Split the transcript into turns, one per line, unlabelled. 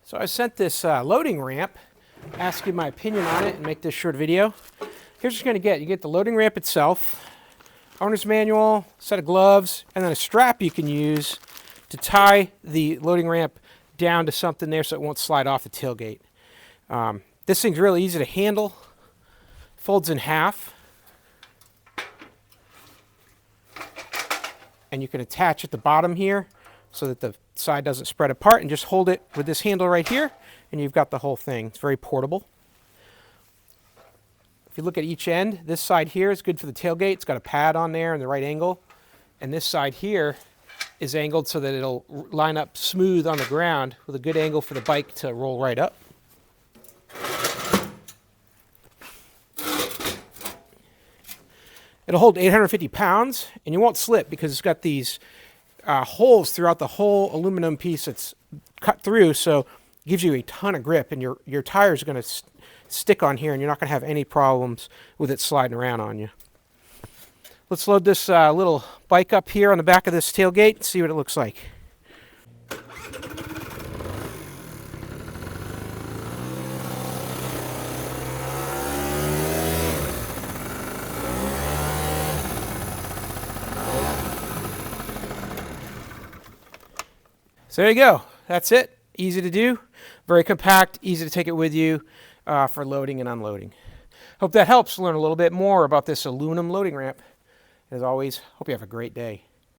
So I sent this loading ramp, asking my opinion on it and make this short video. Here's what you're going to get. You get the loading ramp itself, owner's manual, set of gloves, and then a strap you can use to tie the loading ramp down to something there so it won't slide off the tailgate. This thing's really easy to handle, folds in half, and you can attach at the bottom here so that the side doesn't spread apart, and just hold it with this handle right here and you've got the whole thing. It's very portable. If you look at each end, this side here is good for the tailgate. It's got a pad on there in the right angle, and this side here is angled so that it'll line up smooth on the ground with a good angle for the bike to roll right up. It'll hold 850 pounds, and you won't slip because it's got these holes throughout the whole aluminum piece that's cut through, so it gives you a ton of grip, and your tires are going to stick on here, and you're not going to have any problems with it sliding around on you. Let's load this little bike up here on the back of this tailgate and see what it looks like. So there you go. That's it. Easy to do, very compact, easy to take it with you for loading and unloading. Hope that helps learn a little bit more about this aluminum loading ramp. As always, hope you have a great day.